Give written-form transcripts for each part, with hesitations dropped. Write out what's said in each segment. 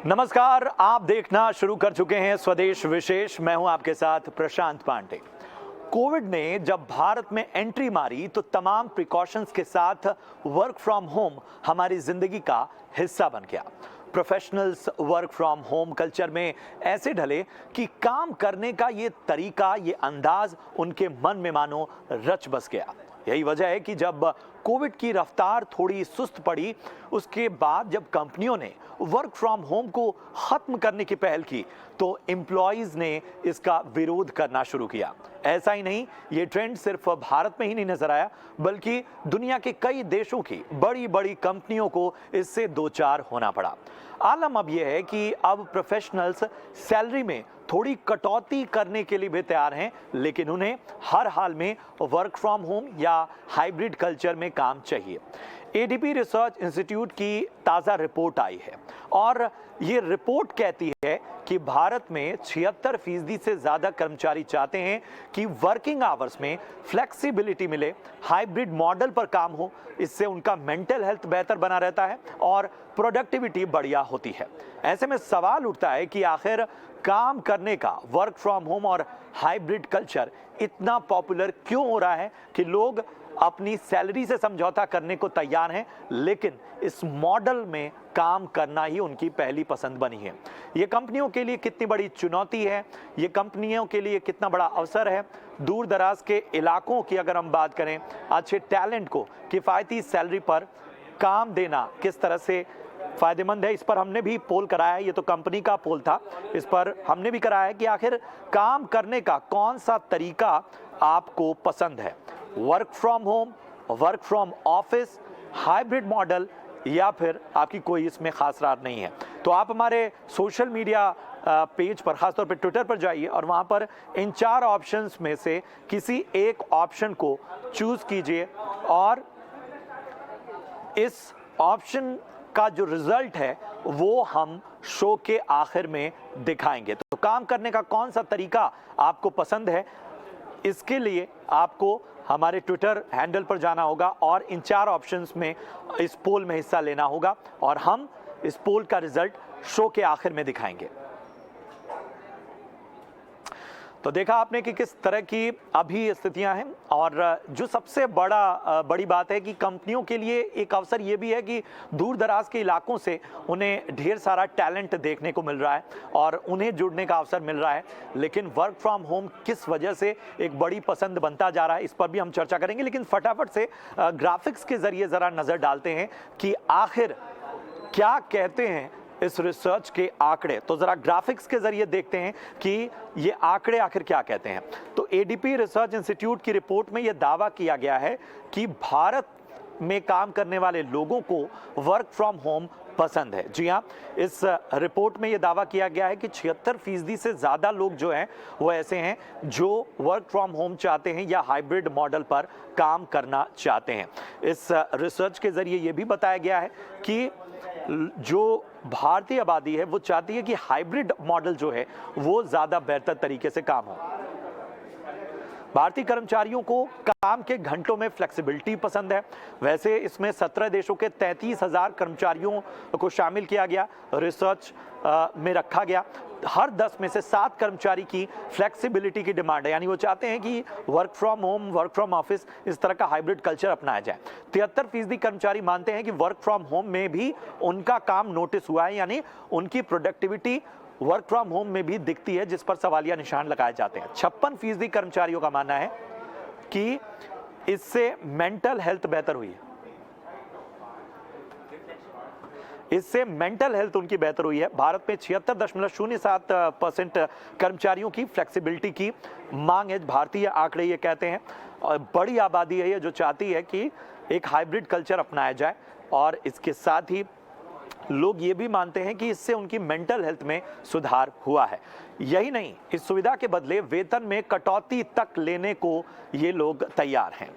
नमस्कार, आप देखना शुरू कर चुके हैं स्वदेश विशेष। मैं हूं आपके साथ प्रशांत पांडे। कोविड ने जब भारत में एंट्री मारी तो तमाम प्रिकॉशंस के साथ वर्क फ्रॉम होम हमारी जिंदगी का हिस्सा बन गया। Professionals work from home culture में ऐसे ढले कि काम करने का ये तरीका, ये अंदाज उनके मन में मानो रच बस गया। यही वजह है कि जब कोविड की रफ्तार थोड़ी सुस्त पड़ी, उसके बाद जब कंपनियों ने वर्क फ्रॉम होम को खत्म करने की पहल की तो एम्प्लॉयज ने इसका विरोध करना शुरू किया। ऐसा ही नहीं, ये ट्रेंड सिर्फ भारत में ही नहीं नजर आया, बल्कि दुनिया के कई देशों की बड़ी बड़ी कंपनियों को इससे दो चार होना पड़ा। आलम अब यह है कि अब प्रोफेशनल्स सैलरी में थोड़ी कटौती करने के लिए भी तैयार हैं, लेकिन उन्हें हर हाल में वर्क फ्रॉम होम या हाइब्रिड कल्चर में काम चाहिए। एडीपी रिसर्च इंस्टीट्यूट की ताज़ा रिपोर्ट आई है और ये रिपोर्ट कहती है कि भारत में 76% से ज़्यादा कर्मचारी चाहते हैं कि वर्किंग आवर्स में फ्लेक्सिबिलिटी मिले, हाइब्रिड मॉडल पर काम हो। इससे उनका मेंटल हेल्थ बेहतर बना रहता है और प्रोडक्टिविटी बढ़िया होती है। ऐसे में सवाल उठता है कि आखिर काम करने का वर्क फ्रॉम होम और हाइब्रिड कल्चर इतना पॉपुलर क्यों हो रहा है कि लोग अपनी सैलरी से समझौता करने को तैयार हैं, लेकिन इस मॉडल में काम करना ही उनकी पहली पसंद बनी है। ये कंपनियों के लिए कितनी बड़ी चुनौती है, ये कंपनियों के लिए कितना बड़ा अवसर है। दूर दराज के इलाकों की अगर हम बात करें, अच्छे टैलेंट को किफ़ायती सैलरी पर काम देना किस तरह से फायदेमंद है, इस पर हमने भी पोल कराया है। ये तो कंपनी का पोल था, इस पर हमने भी कराया है कि आखिर काम करने का कौन सा तरीका आपको पसंद है, work from home, work from office, hybrid model, या फिर आपकी कोई इसमें खास राय नहीं है। तो आप हमारे सोशल मीडिया पेज पर, खासतौर पर ट्विटर पर जाइए और वहां पर इन 4 ऑप्शंस में से किसी एक ऑप्शन को चूज कीजिए और इस ऑप्शन का जो रिजल्ट है वो हम शो के आखिर में दिखाएंगे। तो काम करने का कौन सा तरीका आपको पसंद है, इसके लिए आपको हमारे ट्विटर हैंडल पर जाना होगा और इन 4 ऑप्शंस में इस पोल में हिस्सा लेना होगा और हम इस पोल का रिजल्ट शो के आखिर में दिखाएंगे। तो देखा आपने कि किस तरह की अभी स्थितियां हैं और जो सबसे बड़ी बात है कि कंपनियों के लिए एक अवसर ये भी है कि दूर दराज के इलाकों से उन्हें ढेर सारा टैलेंट देखने को मिल रहा है और उन्हें जुड़ने का अवसर मिल रहा है। लेकिन वर्क फ्रॉम होम किस वजह से एक बड़ी पसंद बनता जा रहा है, इस पर भी हम चर्चा करेंगे। लेकिन फटाफट से ग्राफिक्स के जरिए ज़रा नज़र डालते हैं कि आखिर क्या कहते हैं इस रिसर्च के आंकड़े। तो जरा ग्राफिक्स के जरिए देखते हैं कि ये आंकड़े आखिर क्या कहते हैं। तो एडीपी रिसर्च इंस्टीट्यूट की रिपोर्ट में यह दावा किया गया है कि भारत में काम करने वाले लोगों को वर्क फ्रॉम होम पसंद है। जी हाँ, इस रिपोर्ट में यह दावा किया गया है कि 76% से ज़्यादा लोग जो हैं वो ऐसे हैं जो वर्क फ्रॉम होम चाहते हैं या हाइब्रिड मॉडल पर काम करना चाहते हैं। इस रिसर्च के जरिए यह भी बताया गया है कि जो भारतीय आबादी है वो चाहती है कि हाइब्रिड मॉडल जो है वो ज़्यादा बेहतर तरीके से काम हो। भारतीय कर्मचारियों को काम के घंटों में फ्लेक्सिबिलिटी पसंद है। वैसे इसमें 17 देशों के 33,000 कर्मचारियों को शामिल किया गया, रिसर्च में रखा गया। हर 10 में से 7 कर्मचारी की फ्लेक्सिबिलिटी की डिमांड है, यानी वो चाहते हैं कि work from home, work from office, इस तरह का हाइब्रिड कल्चर अपनाया जाए। 73% कर्मचारी मानते हैं कि वर्क फ्रॉम होम में भी उनका काम नोटिस हुआ है, यानी उनकी प्रोडक्टिविटी वर्क फ्रॉम होम में भी दिखती है, जिस पर सवालिया निशान लगाए जाते हैं। 56% कर्मचारियों का मानना है कि इससे मेंटल हेल्थ बेहतर हुई है, इससे मेंटल हेल्थ उनकी बेहतर हुई है। भारत में 76.07% कर्मचारियों की फ्लेक्सिबिलिटी की मांग है। भारतीय आंकड़े ये कहते हैं, और बड़ी आबादी है ये जो चाहती है कि एक हाइब्रिड कल्चर अपनाया जाए। और इसके साथ ही लोग ये भी मानते हैं कि इससे उनकी मेंटल हेल्थ में सुधार हुआ है। यही नहीं, इस सुविधा के बदले वेतन में कटौती तक लेने को ये लोग तैयार हैं।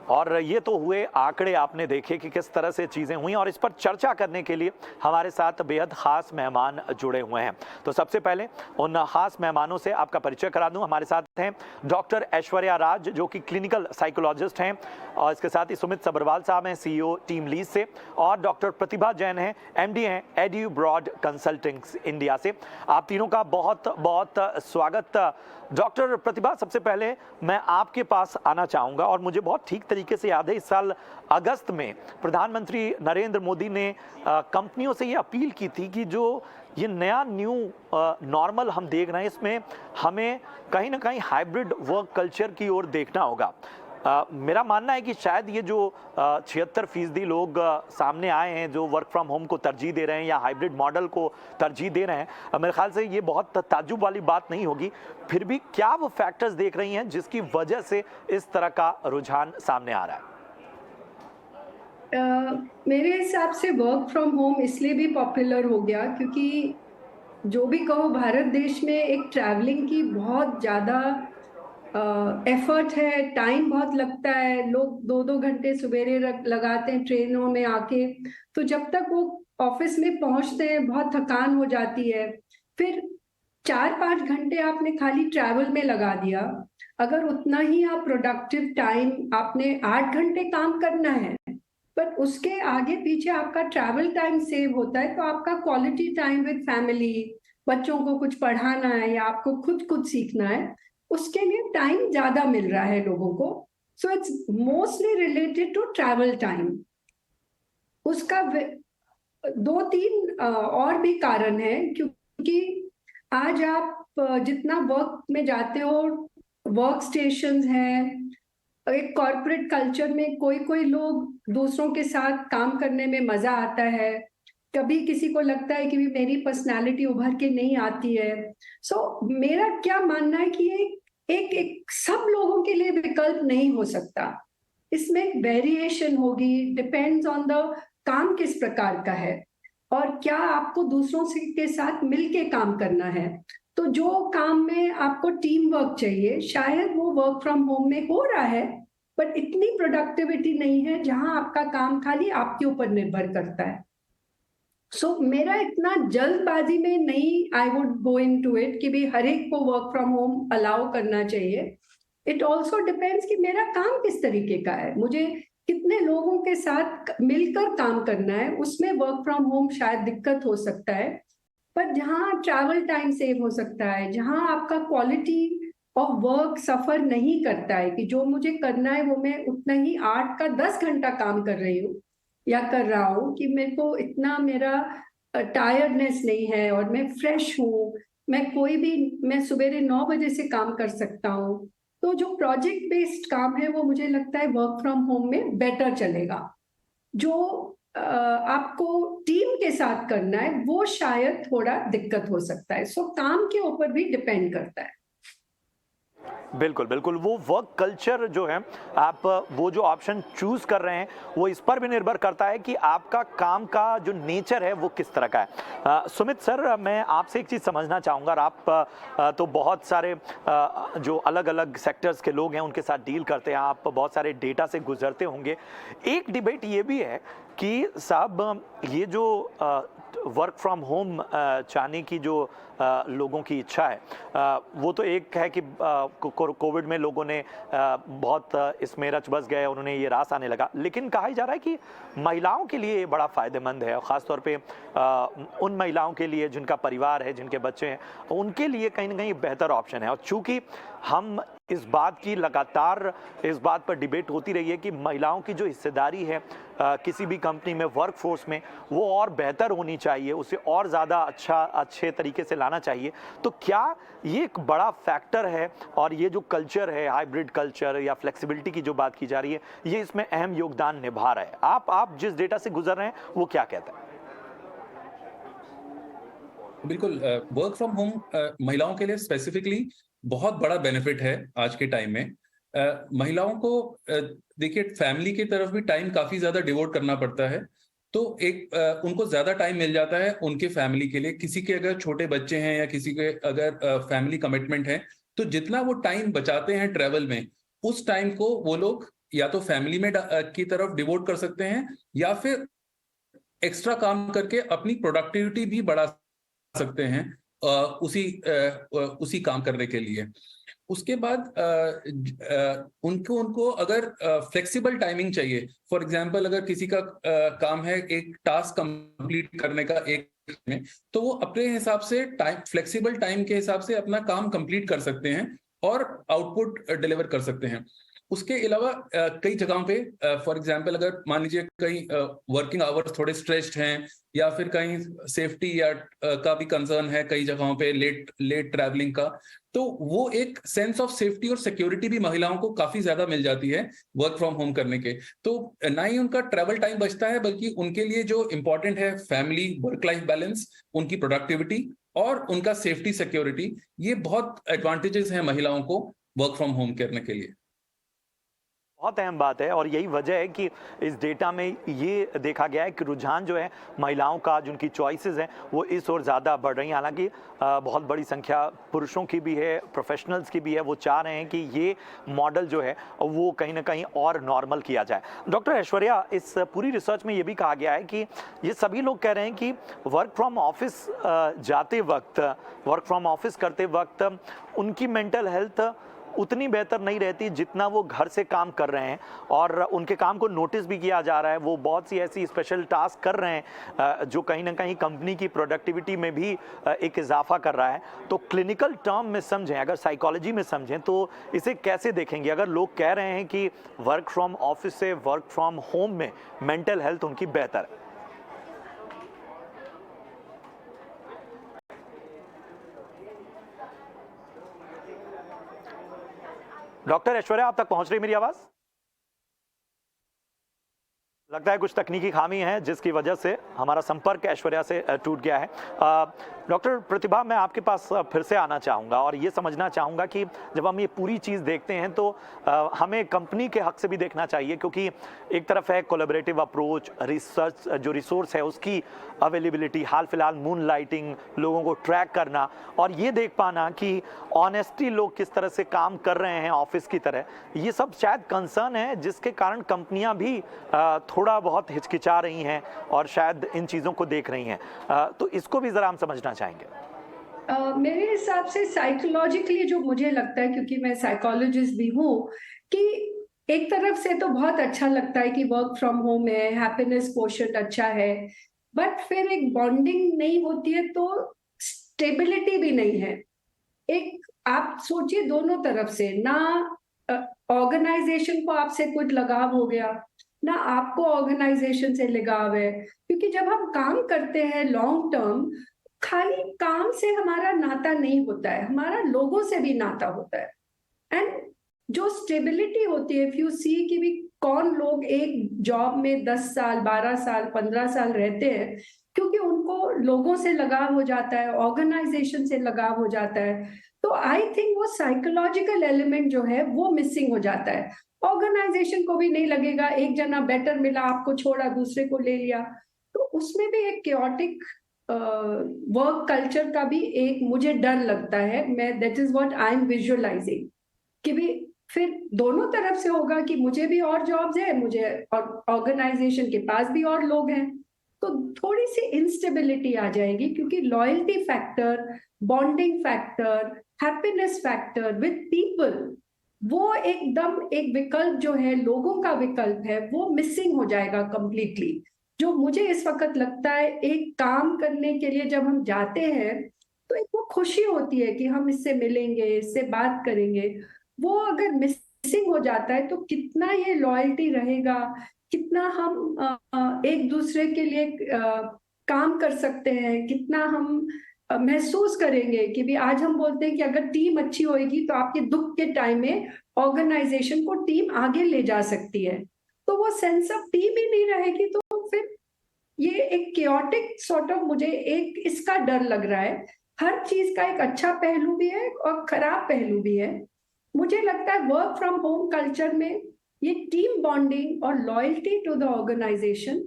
और ये तो हुए आंकड़े, आपने देखे कि किस तरह से चीज़ें हुई, और इस पर चर्चा करने के लिए हमारे साथ बेहद ख़ास मेहमान जुड़े हुए हैं। तो सबसे पहले उन ख़ास मेहमानों से आपका परिचय करा दूं। हमारे साथ हैं डॉक्टर ऐश्वर्या राज, जो कि क्लिनिकल साइकोलॉजिस्ट हैं, और इसके साथ ही सुमित सब्रवाल साहब हैं, CEO टीम लीज से, और डॉक्टर प्रतिभा जैन हैं, MD हैं एड्यू ब्रॉड कंसल्टिंग्स इंडिया से। आप तीनों का बहुत बहुत स्वागत। डॉक्टर प्रतिभा, सबसे पहले मैं आपके पास आना चाहूँगा, और मुझे बहुत ठीक तरीके से याद है इस साल अगस्त में प्रधानमंत्री नरेंद्र मोदी ने कंपनियों से ये अपील की थी कि जो ये नया न्यू नॉर्मल हम देख रहे हैं, इसमें हमें कहीं ना कहीं हाइब्रिड वर्क कल्चर की ओर देखना होगा। मेरा मानना है कि शायद ये जो 76% लोग सामने आए हैं जो वर्क फ्रॉम होम को तरजीह दे रहे हैं या हाइब्रिड मॉडल को तरजीह दे रहे हैं, मेरे ख्याल से ये बहुत ताज्जुब वाली बात नहीं होगी। फिर भी क्या वो फैक्टर्स देख रही हैं जिसकी वजह से इस तरह का रुझान सामने आ रहा है? मेरे हिसाब से वर्क फ्रॉम होम इसलिए भी पॉपुलर हो गया क्योंकि जो भी कहो, भारत देश में एक ट्रैवलिंग की बहुत ज़्यादा एफर्ट है, टाइम बहुत लगता है। लोग 2-2 घंटे सवेरे लगाते हैं ट्रेनों में आके, तो जब तक वो ऑफिस में पहुंचते हैं बहुत थकान हो जाती है। फिर 4-5 घंटे आपने खाली ट्रैवल में लगा दिया। अगर उतना ही आप प्रोडक्टिव टाइम, आपने 8 घंटे काम करना है पर उसके आगे पीछे आपका ट्रैवल टाइम सेव होता है, तो आपका क्वालिटी टाइम विद फैमिली, बच्चों को कुछ पढ़ाना है या आपको खुद कुछ सीखना है, उसके लिए टाइम ज्यादा मिल रहा है लोगों को। So it's mostly related to travel time. उसका 2-3 और भी कारण है, क्योंकि आज आप जितना वर्क में जाते हो, वर्क स्टेशन है, एक कॉर्पोरेट कल्चर में कोई कोई लोग दूसरों के साथ काम करने में मजा आता है, कभी किसी को लगता है कि भी मेरी पर्सनालिटी उभर के नहीं आती है। मेरा क्या मानना है कि एक सब लोगों के लिए विकल्प नहीं हो सकता, इसमें वेरिएशन होगी, डिपेंड्स ऑन द काम किस प्रकार का है और क्या आपको दूसरों से के साथ मिलके काम करना है। तो जो काम में आपको टीम वर्क चाहिए, शायद वो वर्क फ्रॉम होम में हो रहा है, पर इतनी प्रोडक्टिविटी नहीं है जहां आपका काम खाली आपके ऊपर निर्भर करता है। मेरा इतना जल्दबाजी में नहीं, I would go into it कि भी हर एक को वर्क फ्रॉम होम अलाउ करना चाहिए। इट ऑल्सो डिपेंड्स कि मेरा काम किस तरीके का है, मुझे कितने लोगों के साथ मिलकर काम करना है, उसमें वर्क फ्रॉम होम शायद दिक्कत हो सकता है। पर जहाँ ट्रैवल टाइम सेव हो सकता है, जहाँ आपका क्वालिटी ऑफ वर्क सफर नहीं करता है कि जो मुझे करना है वो मैं उतना ही 8 का 10 घंटा काम कर रही हूँ या कर रहा हूँ, कि मेरे को इतना मेरा टायर्डनेस नहीं है और मैं फ्रेश हूँ, मैं सवेरे 9 बजे से काम कर सकता हूँ। तो जो प्रोजेक्ट बेस्ड काम है वो मुझे लगता है वर्क फ्रॉम होम में बेटर चलेगा। जो आपको टीम के साथ करना है वो शायद थोड़ा दिक्कत हो सकता है। काम के ऊपर भी डिपेंड करता है। बिल्कुल बिल्कुल, वो वर्क कल्चर जो है, आप वो जो ऑप्शन चूज कर रहे हैं वो इस पर भी निर्भर करता है कि आपका काम का जो नेचर है वो किस तरह का है। सुमित सर, मैं आपसे एक चीज़ समझना चाहूँगा, और आप तो बहुत सारे जो अलग अलग सेक्टर्स के लोग हैं उनके साथ डील करते हैं, आप बहुत सारे डेटा से गुजरते होंगे। एक डिबेट ये भी है कि साहब ये जो वर्क फ्रॉम होम चाहने की जो लोगों की इच्छा है, वो तो एक है कि कोविड में लोगों ने बहुत इसमें रच बस गए, उन्होंने ये रास आने लगा, लेकिन कहा जा रहा है कि महिलाओं के लिए ये बड़ा फ़ायदेमंद है, और ख़ासतौर पे उन महिलाओं के लिए जिनका परिवार है, जिनके बच्चे हैं, उनके लिए कहीं ना कहीं बेहतर ऑप्शन है। और चूँकि हम इस बात की लगातार इस बात पर डिबेट होती रही है कि महिलाओं की जो हिस्सेदारी है किसी भी कंपनी में, वर्क फोर्स में, वो और बेहतर होनी चाहिए, उसे और ज़्यादा अच्छे तरीके से लाना चाहिए, तो क्या ये एक बड़ा फैक्टर है, और ये जो कल्चर है, हाइब्रिड कल्चर या फ्लेक्सिबिलिटी की जो बात की जा रही है, ये इसमें अहम योगदान निभा रहा है? आप जिस डेटा से गुजर रहे हैं वो क्या कहता है? बिल्कुल, वर्क फ्रॉम होम महिलाओं के लिए स्पेसिफिकली बहुत बड़ा बेनिफिट है आज के टाइम में। महिलाओं को देखिए, फैमिली की तरफ भी टाइम काफी ज्यादा डिवोट करना पड़ता है, तो उनको ज्यादा टाइम मिल जाता है उनके फैमिली के लिए। किसी के अगर छोटे बच्चे हैं या किसी के अगर फैमिली कमिटमेंट है, तो जितना वो टाइम बचाते हैं ट्रेवल में, उस टाइम को वो लोग या तो फैमिली में की तरफ डिवोट कर सकते हैं, या फिर एक्स्ट्रा काम करके अपनी प्रोडक्टिविटी भी बढ़ा सकते हैं उसी काम करने के लिए। उसके बाद उनको अगर फ्लेक्सिबल टाइमिंग चाहिए, फॉर एग्जांपल अगर किसी का काम है एक टास्क कंप्लीट करने का एक में, तो वो अपने हिसाब से फ्लेक्सिबल टाइम के हिसाब से अपना काम कंप्लीट कर सकते हैं और आउटपुट डिलीवर कर सकते हैं। उसके अलावा कई जगहों पे फॉर एग्जांपल अगर मान लीजिए कहीं वर्किंग आवर्स थोड़े स्ट्रेच्ड हैं, या फिर कहीं सेफ्टी या का भी कंसर्न है कई जगहों पे लेट ट्रैवलिंग का, तो वो एक सेंस ऑफ सेफ्टी और सिक्योरिटी भी महिलाओं को काफी ज्यादा मिल जाती है वर्क फ्रॉम होम करने के। तो ना ही उनका ट्रैवल टाइम बचता है, बल्कि उनके लिए जो इंपॉर्टेंट है फैमिली वर्क लाइफ बैलेंस, उनकी प्रोडक्टिविटी और उनका सेफ्टी सिक्योरिटी, ये बहुत एडवांटेजेस हैं महिलाओं को वर्क फ्रॉम होम करने के लिए। बहुत अहम बात है और यही वजह है कि इस डेटा में ये देखा गया है कि रुझान जो है महिलाओं का, जो उनकी चॉइसेस हैं वो इस ओर ज़्यादा बढ़ रही हैं। हालांकि बहुत बड़ी संख्या पुरुषों की भी है, प्रोफेशनल्स की भी है, वो चाह रहे हैं कि ये मॉडल जो है वो कहीं ना कहीं और नॉर्मल किया जाए। डॉक्टर ऐश्वर्या, इस पूरी रिसर्च में ये भी कहा गया है कि ये सभी लोग कह रहे हैं कि वर्क फ्रॉम ऑफिस जाते वक्त, वर्क फ्रॉम ऑफिस करते वक्त उनकी मेंटल हेल्थ उतनी बेहतर नहीं रहती जितना वो घर से काम कर रहे हैं, और उनके काम को नोटिस भी किया जा रहा है। वो बहुत सी ऐसी स्पेशल टास्क कर रहे हैं जो कहीं ना कहीं कंपनी की प्रोडक्टिविटी में भी एक इजाफा कर रहा है। तो क्लिनिकल टर्म में समझें, अगर साइकोलॉजी में समझें, तो इसे कैसे देखेंगे अगर लोग कह रहे हैं कि वर्क फ्रॉम ऑफिस से वर्क फ्रॉम होम में मेंटल हेल्थ उनकी बेहतर है? डॉक्टर ऐश्वर्या, आप तक पहुंच रही मेरी आवाज? लगता है कुछ तकनीकी खामी है जिसकी वजह से हमारा संपर्क ऐश्वर्या से टूट गया है। डॉक्टर प्रतिभा, मैं आपके पास फिर से आना चाहूँगा और ये समझना चाहूँगा कि जब हम ये पूरी चीज़ देखते हैं तो हमें कंपनी के हक से भी देखना चाहिए, क्योंकि एक तरफ है कोलैबोरेटिव अप्रोच, रिसर्च जो रिसोर्स है उसकी अवेलेबिलिटी, हाल फिलहाल मून लाइटिंग, लोगों को ट्रैक करना और ये देख पाना कि ऑनेस्टली लोग किस तरह से काम कर रहे हैं ऑफिस की तरह, ये सब शायद कंसर्न है जिसके कारण कंपनियां भी थोड़ा बहुत हिचकिचा रही हैं और शायद इन चीज़ों को देख रही हैं। तो इसको भी ज़रा हम समझना चाहेंगे। मेरे हिसाब से साइकोलॉजिकली जो मुझे लगता है, क्योंकि मैं साइकोलॉजिस्ट भी हूँ, कि एक तरफ से तो बहुत अच्छा लगता है कि वर्क फ्रॉम होम है, हैप्पीनेस क्वोशंट अच्छा है, बट फिर एक बॉन्डिंग नहीं होती है तो स्टेबिलिटी भी नहीं है। एक आप सोचिए दोनों तरफ से, ना ऑर्गेनाइजेशन को आपसे कुछ लगाव हो गया, ना आपको ऑर्गेनाइजेशन से लगाव है, क्योंकि जब हम काम करते हैं लॉन्ग टर्म, खाली काम से हमारा नाता नहीं होता है, हमारा लोगों से भी नाता होता है। एंड जो स्टेबिलिटी होती है, इफ यू सी कि भी कौन लोग एक जॉब में 10 साल 12 साल 15 साल रहते हैं, क्योंकि उनको लोगों से लगाव हो जाता है, ऑर्गेनाइजेशन से लगाव हो जाता है। तो आई थिंक वो साइकोलॉजिकल एलिमेंट जो है वो मिसिंग हो जाता है। ऑर्गेनाइजेशन को भी नहीं लगेगा, एक जना बेटर मिला, आपको छोड़ा, दूसरे को ले लिया, तो उसमें भी एक क्योटिक वर्क कल्चर का भी एक मुझे डर लगता है। मैं that is what I am visualising कि भी फिर दोनों तरफ से होगा कि मुझे भी और जॉब्स है, मुझे और ऑर्गेनाइजेशन के पास भी और लोग हैं, तो थोड़ी सी इंस्टेबिलिटी आ जाएगी, क्योंकि loyalty factor, bonding factor, happiness factor with people, वो एकदम एक विकल्प जो है, लोगों का विकल्प है, वो मिसिंग हो जाएगा कंप्लीटली। जो मुझे इस वक्त लगता है, एक काम करने के लिए जब हम जाते हैं तो एक वो खुशी होती है कि हम इससे मिलेंगे, इससे बात करेंगे, वो अगर मिसिंग हो जाता है तो कितना ये लॉयल्टी रहेगा, कितना हम एक दूसरे के लिए काम कर सकते हैं, कितना हम महसूस करेंगे कि भी आज हम बोलते हैं कि अगर टीम अच्छी होगी तो आपके दुख के टाइम में ऑर्गेनाइजेशन को टीम आगे ले जा सकती है। तो वो सेंस ऑफ टीम ही नहीं रहेगी तो फिर ये एक केओटिक सॉर्ट ऑफ, मुझे एक इसका डर लग रहा है। हर चीज का एक अच्छा पहलू भी है और खराब पहलू भी है। मुझे लगता है वर्क फ्रॉम होम कल्चर में ये टीम बॉन्डिंग और लॉयल्टी टू द ऑर्गेनाइजेशन,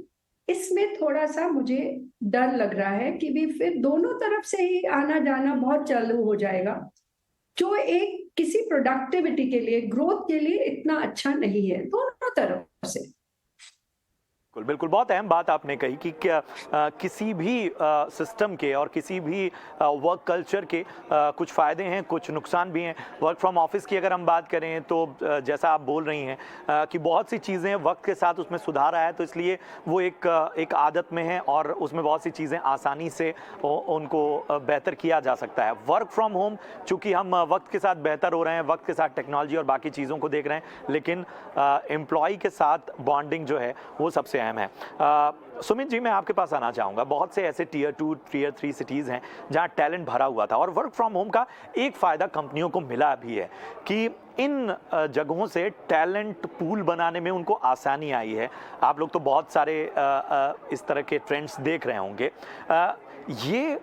इसमें थोड़ा सा मुझे डर लग रहा है कि भी फिर दोनों तरफ से ही आना जाना बहुत चालू हो जाएगा। जो एक किसी प्रोडक्टिविटी के लिए, ग्रोथ के लिए इतना अच्छा नहीं है, दोनों तरफ से। बिल्कुल बिल्कुल, बहुत अहम बात आपने कही कि किसी भी सिस्टम के और किसी भी वर्क कल्चर के कुछ फ़ायदे हैं, कुछ नुकसान भी हैं। वर्क फ्रॉम ऑफिस की अगर हम बात करें तो जैसा आप बोल रही हैं कि बहुत सी चीज़ें वक्त के साथ उसमें सुधार आया, तो इसलिए वो एक आदत में है और उसमें बहुत सी चीज़ें आसानी से उनको बेहतर किया जा सकता है। वर्क फ्रॉम होम चूँकि हम वक्त के साथ बेहतर हो रहे हैं, वक्त के साथ टेक्नोलॉजी और बाकी चीज़ों को देख रहे हैं, लेकिन एम्प्लॉय के साथ बॉन्डिंग जो है वो सबसे अहम है। सुमित जी, मैं आपके पास आना चाहूँगा। बहुत से ऐसे टियर 2 टियर 3 सिटीज़ हैं जहाँ टैलेंट भरा हुआ था, और वर्क फ्रॉम होम का एक फ़ायदा कंपनियों को मिला भी है कि इन जगहों से टैलेंट पूल बनाने में उनको आसानी आई है। आप लोग तो बहुत सारे इस तरह के ट्रेंड्स देख रहे होंगे। ये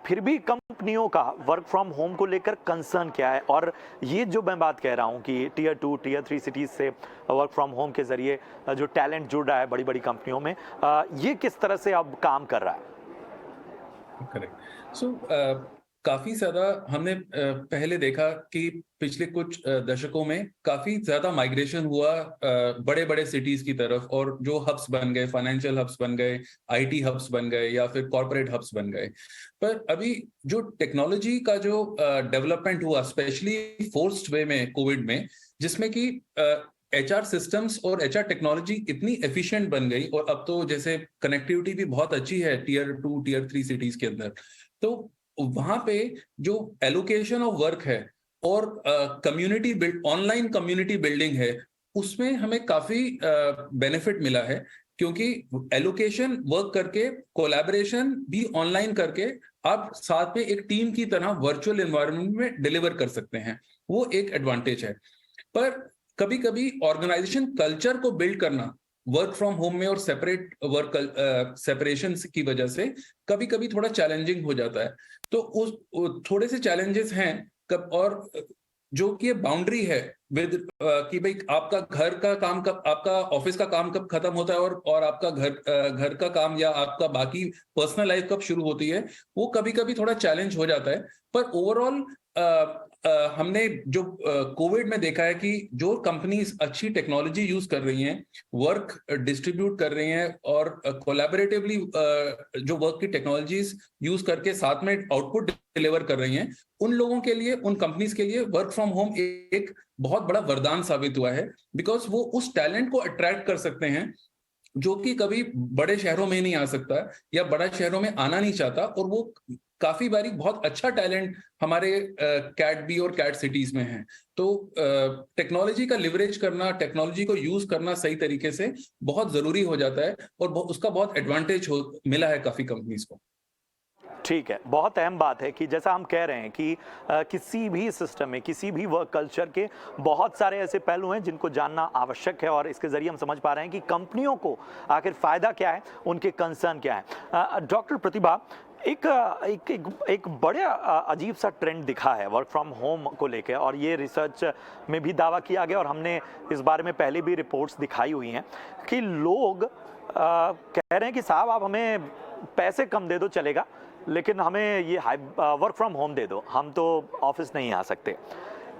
फिर भी कंपनियों का वर्क फ्रॉम होम को लेकर कंसर्न क्या है? और ये जो मैं बात कह रहा हूँ कि टियर 2 टियर 3 सिटीज़ से वर्क फ्रॉम होम के ज़रिए जो टैलेंट जुड़ रहा है बड़ी बड़ी कंपनियों में, ये किस तरह से अब काम कर रहा है? करेक्ट। सो काफी ज्यादा हमने पहले देखा कि पिछले कुछ दशकों में काफी ज्यादा माइग्रेशन हुआ बड़े बड़े सिटीज की तरफ, और जो हब्स बन गए, फाइनेंशियल हब्स बन गए, आईटी हब्स बन गए, या फिर कॉर्पोरेट हब्स बन गए। पर अभी जो टेक्नोलॉजी का जो डेवलपमेंट हुआ, स्पेशली फोर्स्ड वे में कोविड में, जिसमें कि एचआर सिस्टम्स और एचआर टेक्नोलॉजी इतनी एफिशिएंट बन गई, और अब तो जैसे कनेक्टिविटी भी बहुत अच्छी है टियर 2 टियर 3 सिटीज के अंदर, तो वहां पे जो एलोकेशन ऑफ वर्क है और community build, online community building है, उसमें हमें काफी बेनिफिट मिला है। क्योंकि एलोकेशन वर्क करके, कोलैबोरेशन भी ऑनलाइन करके आप साथ में एक टीम की तरह वर्चुअल एनवायरनमेंट में डिलीवर कर सकते हैं, वो एक एडवांटेज है। पर कभी कभी ऑर्गेनाइजेशन कल्चर को बिल्ड करना वर्क फ्रॉम होम में और सेपरेट वर्क सेपरेशन की वजह से कभी कभी थोड़ा चैलेंजिंग हो जाता है। तो उस थोड़े से चैलेंजेस हैं और जो कि ये बाउंड्री है विद कि भाई आपका घर का काम कब, आपका ऑफिस का काम कब खत्म होता है, और आपका घर का काम या आपका बाकी पर्सनल लाइफ कब शुरू होती है, वो कभी कभी थोड़ा चैलेंज हो जाता है। पर ओवरऑल हमने जो कोविड में देखा है कि जो कंपनीज अच्छी टेक्नोलॉजी यूज कर रही हैं, वर्क डिस्ट्रीब्यूट कर रही हैं, और कोलैबोरेटिवली जो वर्क की टेक्नोलॉजीज यूज करके साथ में आउटपुट डिलीवर कर रही हैं, उन लोगों के लिए, उन कंपनीज के लिए वर्क फ्रॉम होम एक बहुत बड़ा वरदान साबित हुआ है। बिकॉज वो उस टैलेंट को अट्रैक्ट कर सकते हैं जो कि कभी बड़े शहरों में नहीं आ सकता, या बड़ा शहरों में आना नहीं चाहता, और वो काफी बारी बहुत अच्छा टैलेंट हमारे कैट बी और कैट सिटीज में है। तो टेक्नोलॉजी का लिवरेज करना, टेक्नोलॉजी को यूज करना सही तरीके से बहुत जरूरी हो जाता है, और उसका बहुत एडवांटेज मिला है काफी कंपनीज को। ठीक है, बहुत अहम बात है कि जैसा हम कह रहे हैं कि किसी भी सिस्टम में, किसी भी वर्क कल्चर के बहुत सारे ऐसे पहलू हैं जिनको जानना आवश्यक है, और इसके जरिए हम समझ पा रहे हैं कि कंपनियों को आखिर फायदा क्या है, उनके कंसर्न क्या है। डॉक्टर प्रतिभा, एक बड़ा अजीब सा ट्रेंड दिखा है वर्क फ्रॉम होम को लेकर, और ये रिसर्च में भी दावा किया गया और हमने इस बारे में पहले भी रिपोर्ट्स दिखाई हुई हैं कि लोग कह रहे हैं कि साहब आप हमें पैसे कम दे दो चलेगा, लेकिन हमें ये वर्क फ्रॉम होम दे दो, हम तो ऑफिस नहीं आ सकते।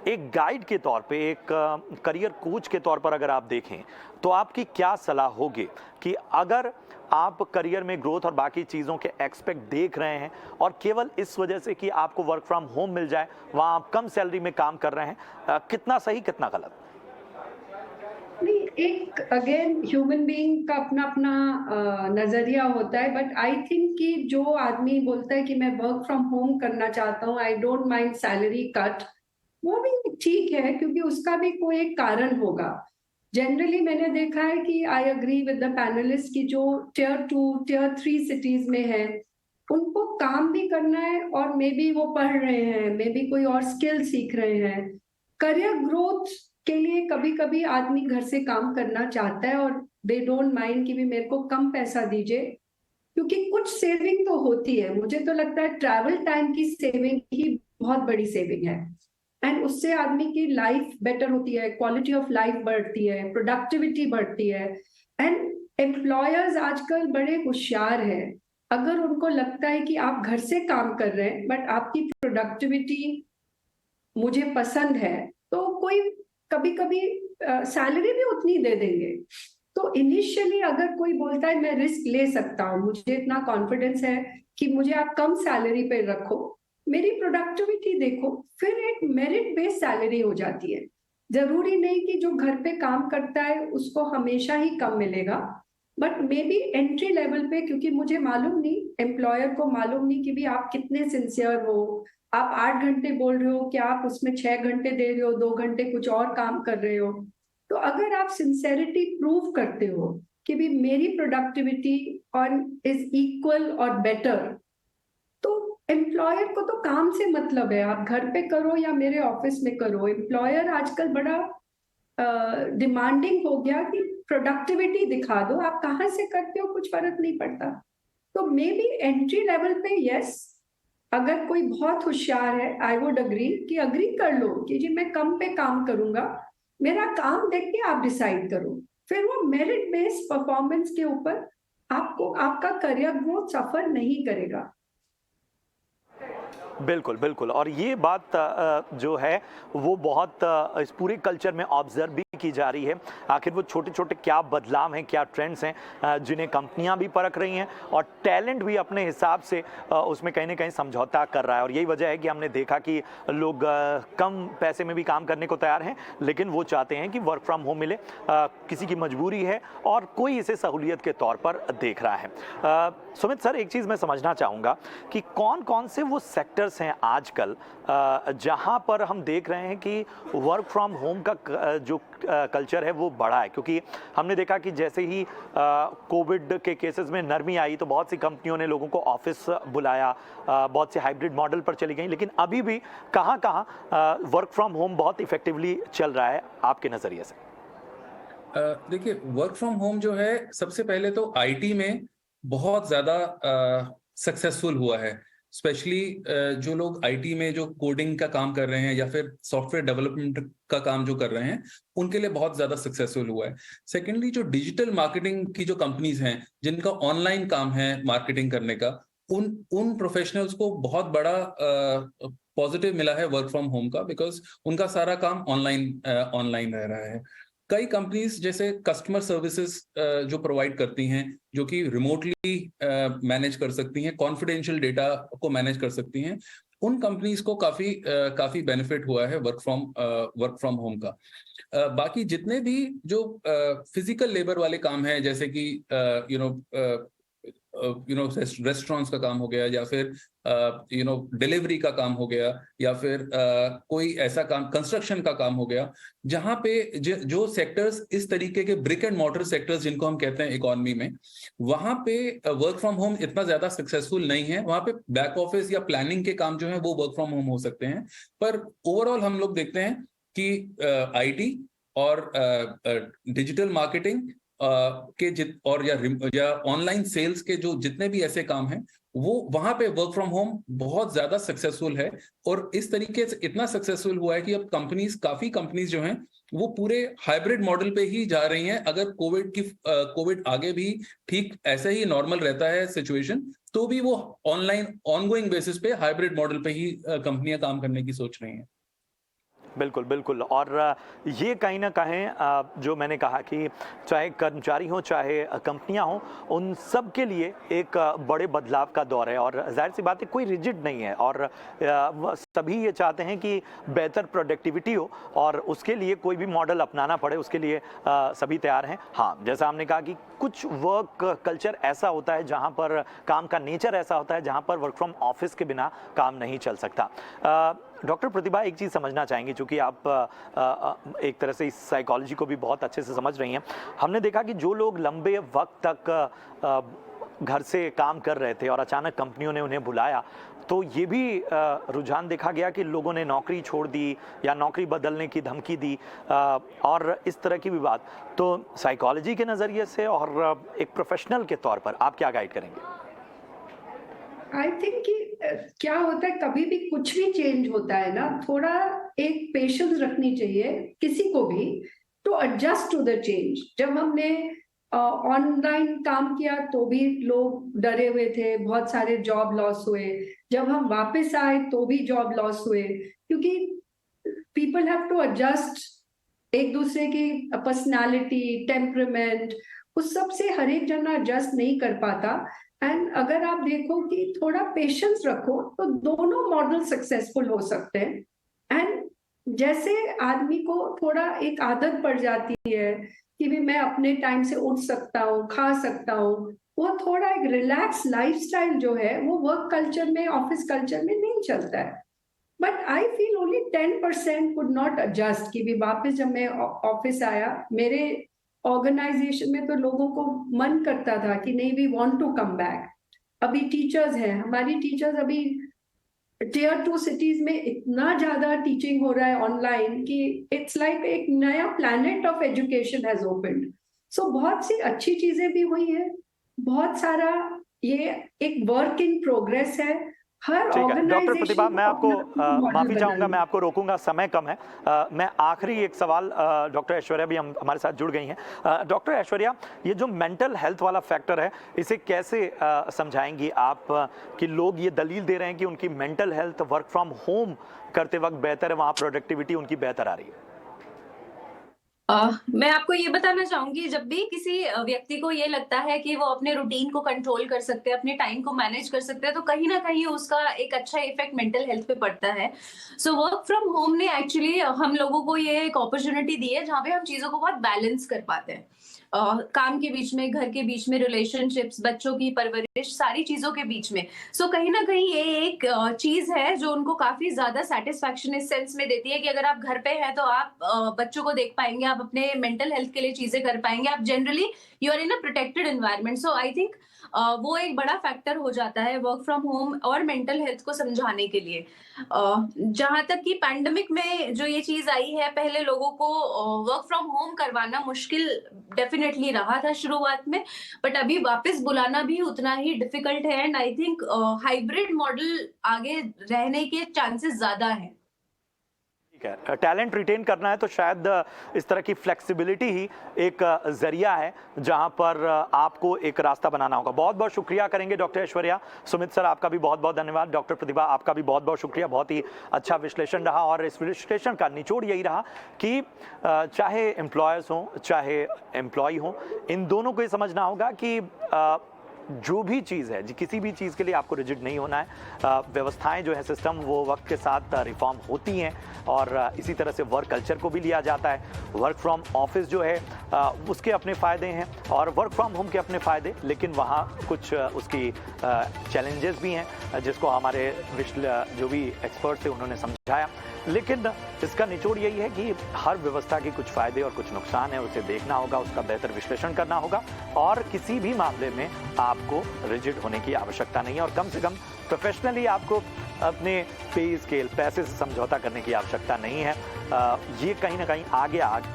एक गाइड के तौर पे, एक करियर कोच के तौर पर अगर आप देखें तो आपकी क्या सलाह होगी कि अगर आप करियर में ग्रोथ और बाकी चीज़ों के एक्सपेक्ट देख रहे हैं और केवल इस वजह से कि आपको वर्क फ्रॉम होम मिल जाए, वहाँ आप कम सैलरी में काम कर रहे हैं, कितना सही कितना गलत? नहीं, एक अगेन ह्यूमन बीइंग का अपना अपना नजरिया होता है, बट आई थिंक कि जो आदमी बोलता है कि मैं वर्क फ्रॉम होम करना चाहता हूँ, I don't mind salary cut, वो भी ठीक है, क्योंकि उसका भी कोई एक कारण होगा। जनरली मैंने देखा है कि I agree with the panelist की जो टियर 2 टियर 3 सिटीज में है, उनको काम भी करना है, और मे बी वो पढ़ रहे हैं, मे बी कोई और स्किल सीख रहे हैं। करियर ग्रोथ के लिए कभी कभी आदमी घर से काम करना चाहता है, और दे डोंट माइंड कि भी मेरे को कम पैसा दीजिए, क्योंकि कुछ सेविंग तो होती है। मुझे तो लगता है ट्रैवल टाइम की सेविंग ही बहुत बड़ी सेविंग है, एंड उससे आदमी की लाइफ बेटर होती है, क्वालिटी ऑफ लाइफ बढ़ती है, प्रोडक्टिविटी बढ़ती है। एंड एम्प्लॉयर्स आजकल बड़े होशियार हैं, अगर उनको लगता है कि आप घर से काम कर रहे हैं बट आपकी प्रोडक्टिविटी मुझे पसंद है, तो कोई कभी कभी सैलरी भी उतनी दे देंगे। तो इनिशियली अगर कोई बोलता है मैं रिस्क ले सकता हूँ, मुझे इतना कॉन्फिडेंस है कि मुझे आप कम सैलरी पे रखो, मेरी प्रोडक्टिविटी देखो, फिर एक मेरिट बेस्ड सैलरी हो जाती है। जरूरी नहीं कि जो घर पे काम करता है उसको हमेशा ही कम मिलेगा, but may be entry level पे, क्योंकि मुझे मालूम नहीं, एम्प्लॉयर को मालूम नहीं कि भी आप कितने सिंसियर हो। आप 8 घंटे बोल रहे हो कि आप उसमें 6 घंटे दे रहे हो, 2 घंटे कुछ और काम कर रहे हो। तो अगर आप सिंसेरिटी प्रूव करते हो कि भी मेरी प्रोडक्टिविटी और इज इक्वल और बेटर, तो एम्प्लॉयर को तो काम से मतलब है, आप घर पे करो या मेरे ऑफिस में करो। एम्प्लॉयर आजकल बड़ा डिमांडिंग हो गया कि प्रोडक्टिविटी दिखा दो, आप कहाँ से करते हो कुछ फर्क नहीं पड़ता। तो मे बी एंट्री लेवल पे यस, अगर कोई बहुत होशियार है, आई वुड अग्री कि अग्री कर लो कि जी मैं कम पे काम करूंगा, मेरा काम देख के आप डिसाइड करो। फिर वो मेरिट बेस्ड परफॉर्मेंस के ऊपर आपको आपका करियर ग्रोथ सफर नहीं करेगा। बिल्कुल, बिल्कुल। और ये बात जो है वो बहुत इस पूरे कल्चर में ऑब्ज़र्व भी की जा रही है। आखिर वो छोटे-छोटे क्या बदलाव हैं, क्या ट्रेंड्स हैं जिन्हें कंपनियाँ भी परख रही हैं और टैलेंट भी अपने हिसाब से उसमें कहीं न कहीं समझौता कर रहा है। और यही वजह है कि हमने देखा कि लोग कम पैसे में भी काम करने को तैयार हैं, लेकिन वो चाहते हैं कि वर्क फ्रॉम होम मिले। किसी की मजबूरी है और कोई इसे सहूलियत के तौर पर देख रहा है। सुमित सर, एक चीज़ मैं समझना चाहूँगा कि कौन-कौन से वो सेक्टर्स हैं आजकल जहां पर हम देख रहे हैं कि वर्क फ्रॉम होम का जो कल्चर है वो बढ़ा है। क्योंकि हमने देखा कि जैसे ही कोविड के केसेस में नरमी आई तो बहुत सी कंपनियों ने लोगों को ऑफिस बुलाया, बहुत से हाइब्रिड मॉडल पर चली गई, लेकिन अभी भी कहां-कहां वर्क फ्रॉम होम बहुत इफेक्टिवली चल रहा है आपके नज़रिए से? देखिए, वर्क फ्रॉम होम जो है सबसे पहले तो आईटी में बहुत ज्यादा सक्सेसफुल हुआ है। स्पेशली जो लोग आईटी में जो कोडिंग का काम कर रहे हैं या फिर सॉफ्टवेयर डेवलपमेंट का काम जो कर रहे हैं, उनके लिए बहुत ज्यादा सक्सेसफुल हुआ है। सेकेंडली, जो डिजिटल मार्केटिंग की जो कंपनीज हैं जिनका ऑनलाइन काम है मार्केटिंग करने का, उन उन प्रोफेशनल्स को बहुत बड़ा पॉजिटिव मिला है वर्क फ्रॉम होम का, बिकॉज उनका सारा काम ऑनलाइन रह रहा है। कई कंपनीज जैसे कस्टमर सर्विसेज जो प्रोवाइड करती हैं, जो कि रिमोटली मैनेज कर सकती हैं, कॉन्फिडेंशियल डेटा को मैनेज कर सकती हैं, उन कंपनीज को काफी बेनिफिट हुआ है वर्क फ्रॉम होम का। बाकी जितने भी जो फिजिकल लेबर वाले काम हैं, जैसे कि रेस्टोरेंट्स का काम हो गया, या फिर डिलीवरी का काम हो गया, या फिर कोई ऐसा काम कंस्ट्रक्शन का काम हो गया, जहां पे जो सेक्टर्स इस तरीके के ब्रिक एंड मॉर्टर सेक्टर्स जिनको हम कहते हैं इकोनॉमी में, वहां पे वर्क फ्रॉम होम इतना ज्यादा सक्सेसफुल नहीं है। वहां पे बैक ऑफिस या प्लानिंग के काम जो है वो वर्क फ्रॉम होम हो सकते हैं, पर ओवरऑल हम लोग देखते हैं कि आईटी और डिजिटल मार्केटिंग और या ऑनलाइन सेल्स के जो जितने भी ऐसे काम हैं, वो वहां पे वर्क फ्रॉम होम बहुत ज्यादा सक्सेसफुल है। और इस तरीके से इतना सक्सेसफुल हुआ है कि अब काफी कंपनीज जो हैं वो पूरे हाइब्रिड मॉडल पे ही जा रही हैं। अगर कोविड आगे भी ठीक ऐसे ही नॉर्मल रहता है सिचुएशन, तो भी वो ऑनलाइन ऑनगोइंग बेसिस पे हाइब्रिड मॉडल पे ही कंपनियां काम करने की सोच रही हैं। बिल्कुल, बिल्कुल। और ये कहीं न कहीं जो मैंने कहा कि चाहे कर्मचारी हों, चाहे कंपनियाँ हों, उन सब के लिए एक बड़े बदलाव का दौर है। और ज़ाहिर-सी बात है, कोई रिजिड नहीं है और सभी ये चाहते हैं कि बेहतर प्रोडक्टिविटी हो और उसके लिए कोई भी मॉडल अपनाना पड़े, उसके लिए सभी तैयार हैं। हाँ, जैसा हमने कहा कि कुछ वर्क कल्चर ऐसा होता है जहाँ पर काम का नेचर ऐसा होता है जहाँ पर वर्क फ्रॉम ऑफिस के बिना काम नहीं चल सकता। डॉक्टर प्रतिभा, एक चीज़ समझना चाहेंगे, चूँकि आप एक तरह से इस साइकोलॉजी को भी बहुत अच्छे से समझ रही हैं। हमने देखा कि जो लोग लंबे वक्त तक घर से काम कर रहे थे और अचानक कंपनियों ने उन्हें बुलाया, तो ये भी रुझान देखा गया कि लोगों ने नौकरी छोड़ दी या नौकरी बदलने की धमकी दी और इस तरह की भी बात। तो साइकोलॉजी के नज़रिए से और एक प्रोफेशनल के तौर पर आप क्या गाइड करेंगे? आई थिंक कि क्या होता है, कभी भी कुछ भी चेंज होता है ना, थोड़ा एक पेशेंस रखनी चाहिए किसी को भी to adjust to the change. जब हमने ऑनलाइन काम किया तो भी लोग डरे हुए थे, बहुत सारे जॉब लॉस हुए। जब हम वापस आए तो भी जॉब लॉस हुए, क्योंकि पीपल हैव टू एडजस्ट एक दूसरे की पर्सनालिटी, टेम्परामेंट, उस सब से हर एक जना एडजस्ट नहीं कर पाता। एंड अगर आप देखो कि थोड़ा पेशेंस रखो तो दोनों मॉडल सक्सेसफुल हो सकते हैं। एंड जैसे आदमी को थोड़ा एक आदत पड़ जाती है कि भी मैं अपने टाइम से उठ सकता हूँ, खा सकता हूँ, वो थोड़ा एक रिलैक्स लाइफस्टाइल जो है वो वर्क कल्चर में, ऑफिस कल्चर में नहीं चलता है। But I feel only 10% could not adjust कि भी वापस जब मैं ऑफिस आया, मेरे ऑर्गेनाइजेशन में तो लोगों को मन करता था कि नहीं, we want to come back. अभी टीचर्स हैं, हमारी टीचर्स अभी टियर 2 सिटीज में इतना ज्यादा टीचिंग हो रहा है ऑनलाइन कि इट्स लाइक एक नया planet of education has opened. So बहुत सी अच्छी चीजें भी हुई है, बहुत सारा ये एक वर्क इन प्रोग्रेस है। हर ठीक है डॉक्टर प्रतिभा, ऑर्गेनाइजेशन मैं आपको माफी चाहूंगा, मैं आपको रोकूंगा, समय कम है। मैं आखिरी एक सवाल, डॉक्टर ऐश्वर्या भी हमारे साथ जुड़ गई हैं। डॉक्टर ऐश्वर्या, ये जो मेंटल हेल्थ वाला फैक्टर है, इसे कैसे समझाएंगी आप कि लोग ये दलील दे रहे हैं कि उनकी mental health work from home करते वक्त बेहतर है, वहां प्रोडक्टिविटी उनकी बेहतर आ रही है? मैं आपको ये बताना चाहूंगी, जब भी किसी व्यक्ति को ये लगता है कि वो अपने रूटीन को कंट्रोल कर सकते हैं, अपने टाइम को मैनेज कर सकते हैं, तो कहीं ना कहीं उसका एक अच्छा इफेक्ट मेंटल हेल्थ पे पड़ता है। सो वर्क फ्रॉम होम ने एक्चुअली हम लोगों को ये एक अपॉर्चुनिटी दी है जहाँ पे हम चीजों को बहुत बैलेंस कर पाते हैं। काम के बीच में, घर के बीच में, रिलेशनशिप्स, बच्चों की परवरिश, सारी चीजों के बीच में। सो कहीं ना कहीं ये एक चीज है जो उनको काफी ज्यादा सेटिस्फैक्शन इस सेंस में देती है कि अगर आप घर पे हैं तो आप बच्चों को देख पाएंगे, आप अपने मेंटल हेल्थ के लिए चीजें कर पाएंगे, आप generally you are in a protected environment. So I think वो एक बड़ा फैक्टर हो जाता है वर्क फ्रॉम होम और मेंटल हेल्थ को समझाने के लिए। जहां तक कि पैंडेमिक में जो ये चीज आई है, पहले लोगों को वर्क फ्रॉम होम करवाना मुश्किल डेफिनेटली रहा था शुरुआत में, बट अभी वापस बुलाना भी उतना ही डिफिकल्ट है। And I think hybrid model आगे रहने के चांसेस ज्यादा हैं। टैलेंट रिटेन करना है तो शायद इस तरह की फ्लेक्सिबिलिटी ही एक जरिया है जहां पर आपको एक रास्ता बनाना होगा। बहुत बहुत शुक्रिया करेंगे डॉक्टर ऐश्वर्या। सुमित सर, आपका भी बहुत बहुत धन्यवाद। डॉक्टर प्रतिभा, आपका भी बहुत बहुत शुक्रिया। बहुत ही अच्छा विश्लेषण रहा और इस विश्लेषण का निचोड़ यही रहा कि चाहे एम्प्लॉयर्स हों चाहे एम्प्लॉय हों, इन दोनों को ये समझना होगा कि जो भी चीज़ है, किसी भी चीज़ के लिए आपको रिजिड नहीं होना है। व्यवस्थाएं जो है, सिस्टम, वो वक्त के साथ रिफॉर्म होती हैं और इसी तरह से वर्क कल्चर को भी लिया जाता है। वर्क फ्रॉम ऑफिस जो है उसके अपने फ़ायदे हैं और वर्क फ्रॉम होम के अपने फ़ायदे, लेकिन वहाँ कुछ उसकी चैलेंजेस भी हैं जिसको हमारे जो भी एक्सपर्ट थे उन्होंने समझाया। लेकिन इसका निचोड़ यही है कि हर व्यवस्था के कुछ फायदे और कुछ नुकसान है, उसे देखना होगा, उसका बेहतर विश्लेषण करना होगा और किसी भी मामले में आपको रिजिड होने की आवश्यकता नहीं है और कम से कम प्रोफेशनली आपको अपने पे स्केल, पैसे से समझौता करने की आवश्यकता नहीं है। ये कहीं ना कहीं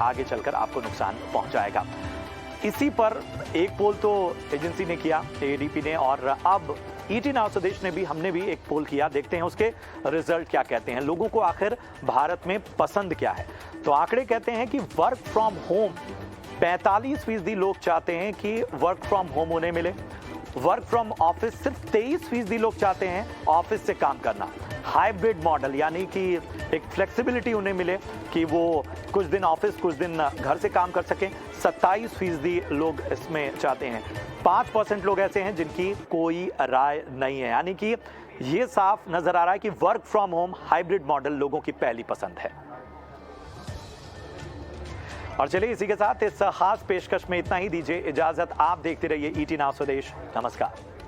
आगे चलकर आपको नुकसान पहुंचाएगा। इसी पर एक पोल तो एजेंसी ने किया, एडीपी ने, और अब ईटी नाउ स्वदेश ने भी, हमने भी एक पोल किया। देखते हैं उसके रिजल्ट क्या कहते हैं, लोगों को आखिर भारत में पसंद क्या है। तो आंकड़े कहते हैं कि वर्क फ्रॉम होम 45% लोग चाहते हैं कि वर्क फ्रॉम होम उन्हें मिले। वर्क फ्रॉम ऑफिस सिर्फ 23% लोग चाहते हैं ऑफिस से काम करना। हाइब्रिड मॉडल यानी कि एक फ्लेक्सिबिलिटी उन्हें मिले कि वो कुछ दिन ऑफिस कुछ दिन घर से काम कर सकें, 27% लोग इसमें चाहते हैं। 5% लोग ऐसे हैं जिनकी कोई राय नहीं है। यानी कि ये साफ नजर आ रहा है कि work from home hybrid model लोगों की पहली पसंद है। और चलिए इसी के साथ इस खास पेशकश में इतना ही, दीजिए इजाजत। आप देखते रहिए ईटी नाउ स्वदेश। नमस्कार।